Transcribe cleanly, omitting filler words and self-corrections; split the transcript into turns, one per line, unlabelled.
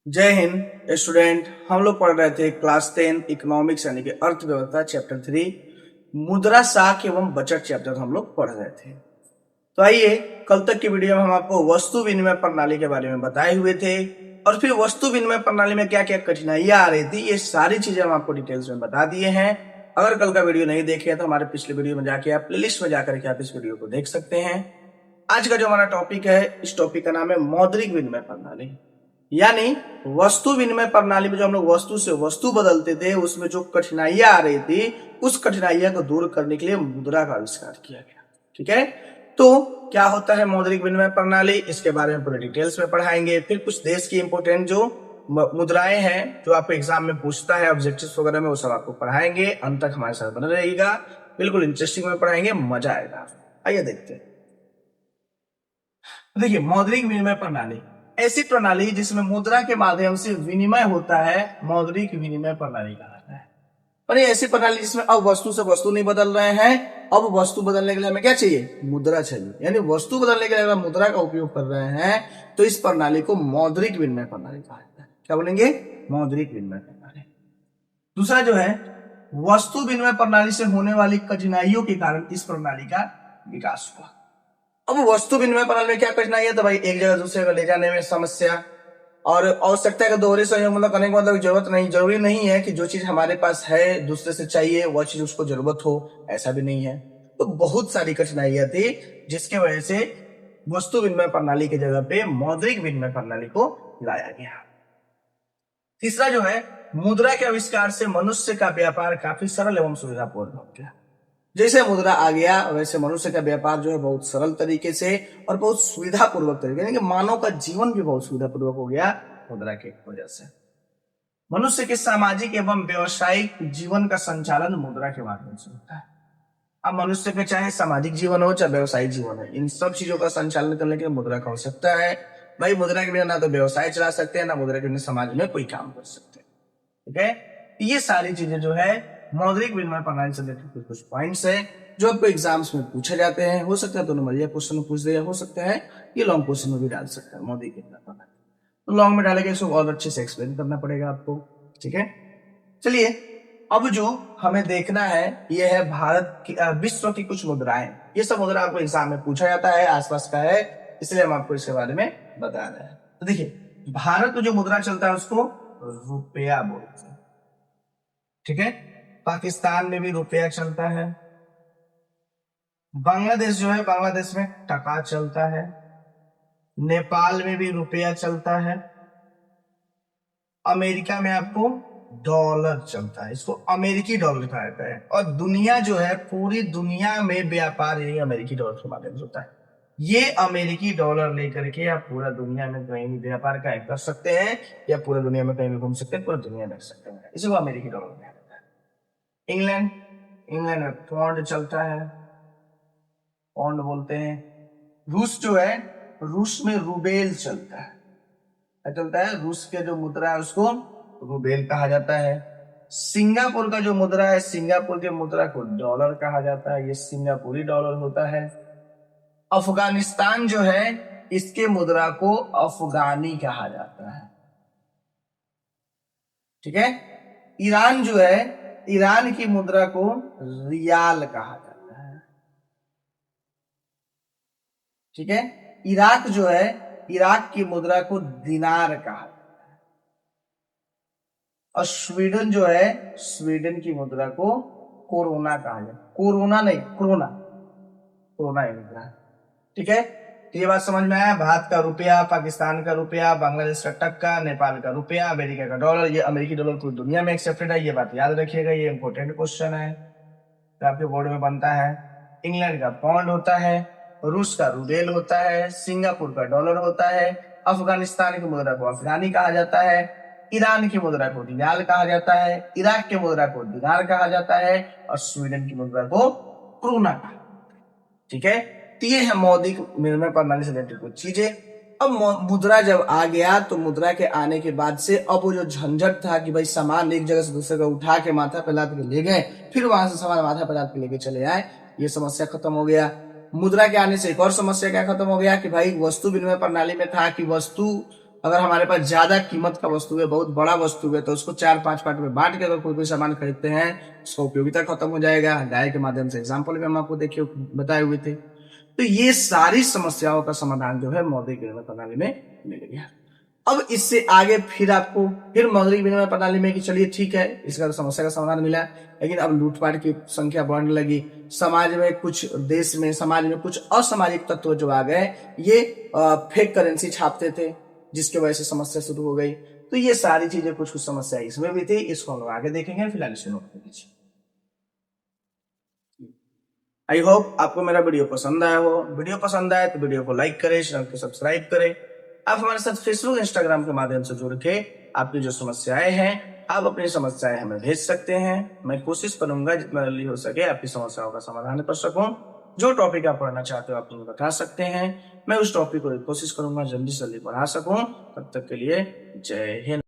जय हिंद स्टूडेंट। हम लोग पढ़ रहे थे क्लास 10 इकोनॉमिक्स यानी कि अर्थव्यवस्था चैप्टर 3 मुद्रा साख एवं बजट चैप्टर हम लोग पढ़ रहे थे। तो आइए, कल तक की वीडियो में हम आपको वस्तु विनिमय प्रणाली के बारे में बताए हुए थे और फिर वस्तु विनिमय प्रणाली में क्या क्या कठिनाइयां आ रही थी, ये सारी चीजें हम आपको डिटेल्स में बता दिए हैं। अगर कल का वीडियो नहीं देखे तो हमारे पिछले वीडियो में जाके आप प्लेलिस्ट में जाकर के आप इस वीडियो को देख सकते हैं। आज का जो हमारा टॉपिक है, इस टॉपिक का नाम है मौद्रिक विनिमय प्रणाली, यानी वस्तु विनिमय प्रणाली में जो हम लोग वस्तु से वस्तु बदलते थे उसमें जो कठिनाइयां आ रही थी, उस कठिनाइयां को दूर करने के लिए मुद्रा का आविष्कार किया गया। ठीक है, तो क्या होता है मौद्रिक विनिमय प्रणाली, इसके बारे में पूरे डिटेल्स में पढ़ाएंगे। फिर कुछ देश की इंपोर्टेंट जो मुद्राएं हैं जो आपको एग्जाम में पूछता है ऑब्जेक्टिव्स वगैरह में, वो सब आपको पढ़ाएंगे। अंत तक हमारे साथ बने रहिएगा, बिल्कुल इंटरेस्टिंग में पढ़ाएंगे, मजा आएगा। आइए देखते हैं। देखिए, मौद्रिक विनिमय प्रणाली ऐसी प्रणाली जिसमें मुद्रा के माध्यम से विनिमय होता है, मौद्रिक विनिमय प्रणाली कहलाता है। और ये ऐसी प्रणाली जिसमें अब वस्तु से वस्तु नहीं बदल रहे हैं, अब वस्तु बदलने के लिए हमें क्या चाहिए? मुद्रा चाहिए। यानी वस्तु बदलने के लिए अगर मुद्रा का उपयोग कर रहे हैं तो इस प्रणाली को मौद्रिक विनिमय प्रणाली कहा जाता है। क्या बोलेंगे? मौद्रिक विनिमय प्रणाली। दूसरा जो है, वस्तु विनिमय प्रणाली से होने वाली कठिनाइयों के कारण इस प्रणाली का विकास हुआ। अब वस्तु विनिमय प्रणाली में क्या कठिनाई है? तो भाई एक जगह दूसरे जगह ले जाने में समस्या, और आवश्यकता का दोहरे सहयोग मतलब करने का मतलब जरूरी नहीं है कि जो चीज हमारे पास है दूसरे से चाहिए वह चीज उसको जरूरत हो, ऐसा भी नहीं है। तो बहुत सारी कठिनाइयां थी जिसके वजह से वस्तु विनिमय प्रणाली की जगह पे मौद्रिक विनिमय प्रणाली को लाया गया। तीसरा जो है, मुद्रा के आविष्कार से मनुष्य का व्यापार काफी सरल एवं सुविधापूर्ण हो गया। जैसे मुद्रा आ गया वैसे मनुष्य का व्यापार जो है बहुत सरल तरीके से और बहुत सुविधापूर्वक तरीके, यानी कि मानव का जीवन भी बहुत सुविधापूर्वक हो गया मुद्रा की वजह से। मनुष्य के सामाजिक एवं व्यवसायिक जीवन का संचालन मुद्रा के माध्यम से होता है। अब मनुष्य का चाहे सामाजिक जीवन हो चाहे व्यवसायिक जीवन हो, इन सब चीजों का संचालन करने के लिए मुद्रा का आवश्यकता है। भाई मुद्रा के बिना ना तो व्यवसाय चला सकते हैं, ना मुद्रा के बिना समाज में कोई काम कर सकते हैं। ठीक है, ये सारी चीजें जो है मौद्रिक विनिमय प्रणाली से रिलेटेड कुछ पॉइंट्स है जो आपको एग्जाम्स में पूछे जाते हैं। हो सकता है तो नंबर क्वेश्चन पूछ दे, हो सकता है ये लॉन्ग क्वेश्चन में भी डाल सकता है मौद्रिक विनिमय प्रणाली। तो लॉन्ग में डालेगा इसको और अच्छे से एक्सप्लेन करना पड़ेगा आपको। ठीक है, चलिए अब जो हमें देखना है ये है भारत की विश्व की कुछ मुद्राएं। ये सब मुद्रा आपको एग्जाम में पूछा जाता है, आसपास का है, इसलिए हम आपको इसके बारे में बता रहे हैं। तो देखिए, भारत में जो मुद्रा चलता है उसको रुपया बोलते हैं। ठीक है, पाकिस्तान में भी रुपया चलता है। बांग्लादेश जो है, बांग्लादेश में टका चलता है। नेपाल में भी रुपया चलता है। अमेरिका में आपको डॉलर चलता है, इसको अमेरिकी डॉलर कहा जाता है। और दुनिया जो है, पूरी दुनिया में व्यापार यही अमेरिकी डॉलर के माध्यम से होता है। ये अमेरिकी डॉलर लेकर के आप पूरा दुनिया में कहीं भी व्यापार कर सकते हैं, या पूरा दुनिया में कहीं भी घूम सकते हैं, पूरा दुनिया में रह सकते हैं। इसी को अमेरिकी डॉलर कहा जाता है। इंग्लैंड, इंग्लैंड में पौंड चलता है, पौंड बोलते हैं। रूस जो है, रूस में रूबेल चलता है। क्या चलता है? रूस के जो मुद्रा है उसको रूबेल कहा जाता है। सिंगापुर का जो मुद्रा है, सिंगापुर के मुद्रा को डॉलर कहा जाता है, ये सिंगापुरी डॉलर होता है। अफगानिस्तान जो है, इसके मुद्रा को अफगानी कहा जाता है। ठीक है, ईरान जो है, ईरान की मुद्रा को रियाल कहा जाता है। ठीक है, इराक जो है, इराक की मुद्रा को दिनार कहा जाता है। और स्वीडन जो है, स्वीडन की मुद्रा को कोरोना कहा जाता है। कोरोना नहीं, क्रोना, कोरोना ही मुद्रा है। ठीक है, तो ये बात समझ में आया। भारत का रुपया, पाकिस्तान का रुपया, बांग्लादेश का टक्का, नेपाल का रुपया, अमेरिका का डॉलर, ये अमेरिकी डॉलर पूरी दुनिया में एक्सेप्टेड है। ये बात याद रखिएगा, ये इंपॉर्टेंट क्वेश्चन है तो आपके बोर्ड में बनता है। इंग्लैंड का पाउंड होता है, रूस का रूबेल होता है, सिंगापुर का डॉलर होता है, अफगानिस्तान की मुद्रा को अफगानी कहा जाता है, ईरान की मुद्रा को रियाल कहा जाता है, इराक की मुद्रा को दिनार कहा जाता है, और स्वीडन की मुद्रा को क्रोना कहा जाता है। ठीक है, तो ये है मौद्रिक विनिमय प्रणाली से रिलेटेड कुछ चीजें। अब मुद्रा जब आ गया तो मुद्रा के आने के बाद से अब वो जो झंझट था कि भाई सामान एक जगह से दूसरे जगह उठा के माथा पे लाद के ले गए, फिर वहां से सामान माथा पे लाद के लेके चले आए, ये समस्या खत्म हो गया। मुद्रा के आने से एक और समस्या क्या खत्म हो गया कि भाई वस्तु विनिमय प्रणाली में था कि वस्तु अगर हमारे पास ज्यादा कीमत का वस्तु है, बहुत बड़ा वस्तु है, तो उसको 4-5 पार्ट में बांट के अगर कोई भी सामान खरीदते हैं, उसका उपयोगिता खत्म हो जाएगा। गाय के माध्यम से एग्जाम्पल भी हम आपको देखिए बताए हुए थे। तो ये सारी समस्याओं का समाधान जो है मौद्रिक विनिमय प्रणाली में मिल गया। अब इससे आगे फिर आपको फिर मौद्रिक विनिमय प्रणाली में कि चलिए ठीक है, इसका तो समस्या का समाधान मिला, लेकिन अब लूटपाट की संख्या बढ़ने लगी। समाज में कुछ देश में समाज में कुछ असामाजिक तत्व जो आ गए, ये फेक करेंसी छापते थे, जिसकी वजह से समस्या शुरू हो गई। तो ये सारी चीजें कुछ कुछ समस्या इसमें भी थी, इसको हम लोग आगे देखेंगे। फिलहाल इसे नोट कर लीजिए। आई होप आपको मेरा वीडियो पसंद आया हो। वीडियो पसंद आए तो वीडियो को लाइक करें, चैनल को सब्सक्राइब करें। आप हमारे साथ फेसबुक इंस्टाग्राम के माध्यम से जुड़ के आपकी जो समस्याएं हैं, आप अपनी समस्याएं हमें भेज सकते हैं। मैं कोशिश करूंगा जितना जल्दी हो सके आपकी समस्याओं का समाधान कर सकूं। जो टॉपिक आप पढ़ना चाहते हो आप मुझे बता सकते हैं, मैं उस टॉपिक को कोशिश करूंगा जल्दी से जल्दी पढ़ा सकूं। तब तक के लिए जय हिंद।